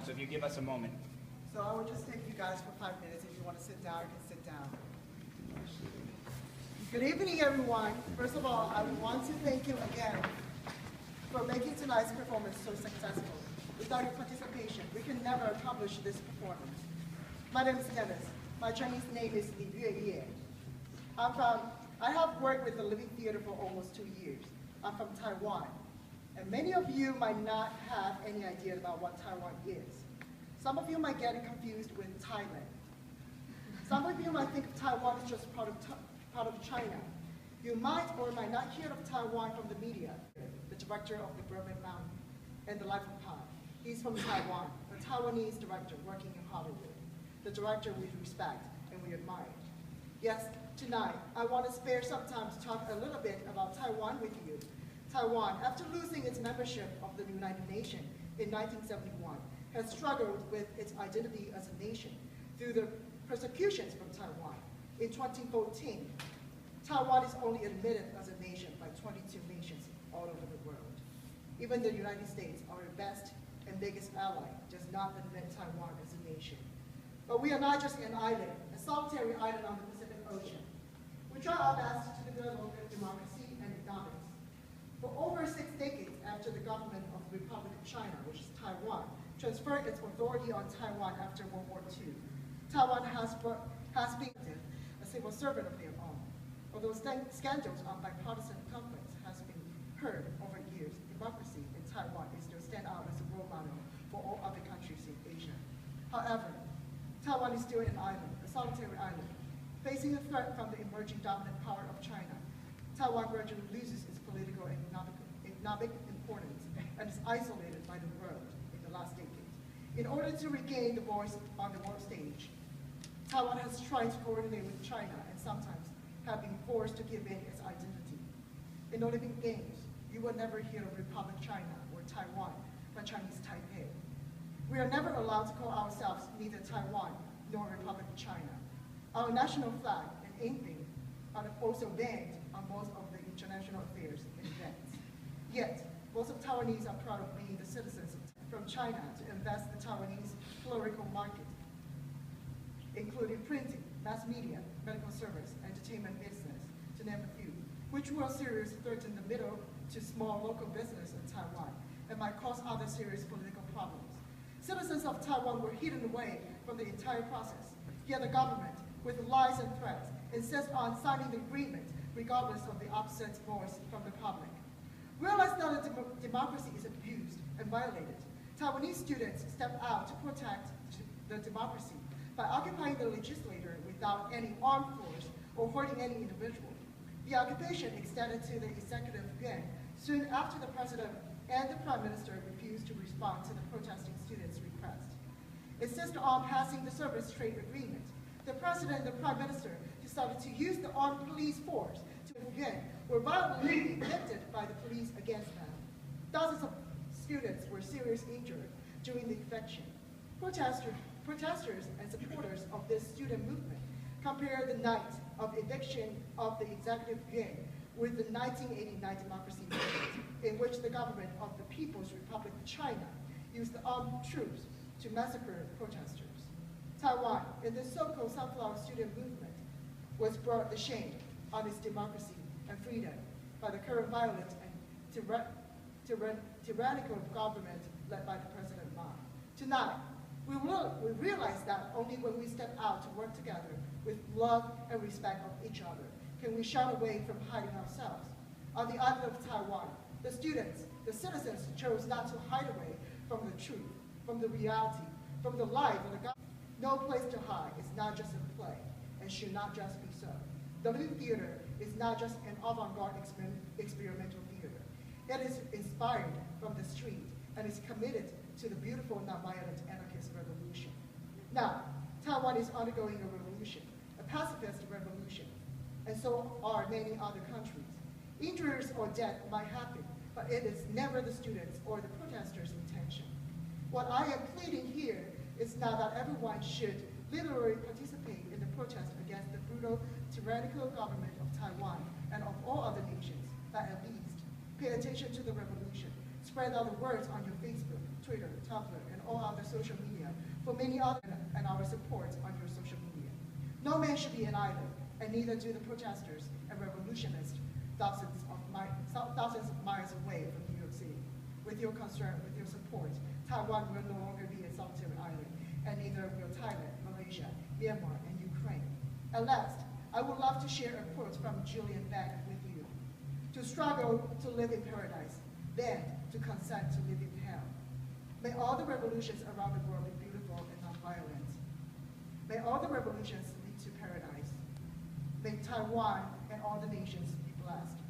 so if you give us a moment. So I will just take you guys for 5 minutes. If you want to sit down, you can sit down. Good evening, everyone. First of all, I want to thank you again for making tonight's performance so successful. Without your participation, we can never accomplish this performance. My name is Dennis. My Chinese name is Yueh-Yeh. I have worked with the Living Theater for almost 2 years. I'm from Taiwan. And many of you might not have any idea about what Taiwan is. Some of you might get it confused with Thailand. Some of you might think of Taiwan as just part of China. You might or might not hear of Taiwan from the media. The director of the Burman Mountain and The Life of Pi. He's from Taiwan, a Taiwanese director working in Hollywood. The director we respect and we admire. Yes, tonight, I want to spare some time to talk a little bit about Taiwan with you. Taiwan, after losing its membership of the United Nations in 1971, has struggled with its identity as a nation through the persecutions from Taiwan. In 2014, Taiwan is only admitted as a nation by 22 nations all over the world. Even the United States, our best and biggest ally, does not admit Taiwan as a nation. But we are not just an island, a solitary island on the Pacific Ocean. We try our best to develop democracy and economics. For over 6 decades after the government of the Republic of China, which is Taiwan, transferred its authority on Taiwan after World War II, Taiwan has been a civil servant of their own. Although scandals on bipartisan conflicts has been heard over years, democracy in Taiwan is still stand out as a role model for all other countries in Asia. However, Taiwan is still an island, a solitary island. Facing a threat from the emerging dominant power of China, Taiwan gradually loses its political and economic importance and is isolated by the world in the last decade. In order to regain the voice on the world stage, Taiwan has tried to coordinate with China and sometimes have been forced to give in its identity. In Olympic Games, you will never hear of Republic China or Taiwan, but Chinese Taipei. We are never allowed to call ourselves neither Taiwan nor Republic of China. Our national flag and anything are also banned on most of the international affairs and events. Yet, most of Taiwanese are proud of being the citizens from China to invest the Taiwanese political market, including printing, mass media, medical service, entertainment business, to name a few, which will seriously threaten the middle to small local business in Taiwan and might cause other serious political problems. Citizens of Taiwan were hidden away from the entire process, yet the government, with lies and threats, insists on signing the agreement regardless of the opposite voice from the public. Realize that democracy is abused and violated. Taiwanese students stepped out to protect the democracy by occupying the legislature without any armed force or hurting any individual. The occupation extended to the executive yuan soon after the president and the prime minister refused to respond to the protesting students' request. Insisted on passing the service trade agreement. The president and the prime minister decided to use the armed police force to yuan were violently evicted by the police against them. Thousands of students were seriously injured during the eviction. Protesters and supporters of this student movement compare the night of eviction of the executive yuan with the 1989 democracy movement, in which the government of the People's Republic of China used the armed troops to massacre protesters. Taiwan, in the so-called Sunflower Student Movement, was brought to shame on its democracy and freedom by the current violent and tyrannical government led by the President Ma. Tonight, we realize that only when we step out to work together with love and respect of each other can we shun away from hiding ourselves. On the island of Taiwan, the students, the citizens chose not to hide away from the truth, from the reality, from the life of the government. No place to hide. It's not just a play, and should not just be so. The Living Theater is not just an avant-garde experimental theater. It is inspired from the street and is committed to the beautiful, non-violent anarchist revolution. Now, Taiwan is undergoing a revolution, a pacifist revolution, and so are many other countries. Injuries or death might happen, but it is never the students or the protesters' intention. What I am pleading here is now that everyone should literally participate in the protest against the brutal, tyrannical government of Taiwan and of all other nations, but at least pay attention to the revolution, Spread out the words on your Facebook, Twitter, Tumblr, and all other social media for many others and our support on your social media. No man should be an island, and neither do the protesters and revolutionists thousands of miles away from New York City. With your concern, with your support, Taiwan will no longer be a solitary island, and neither will Thailand, Malaysia, Myanmar, and Ukraine. At last, I would love to share a quote from Julian Beck with you. To struggle to live in paradise, then to consent to live in hell. May all the revolutions around the world be beautiful and nonviolent. May all the revolutions lead to paradise. May Taiwan and all the nations be blessed.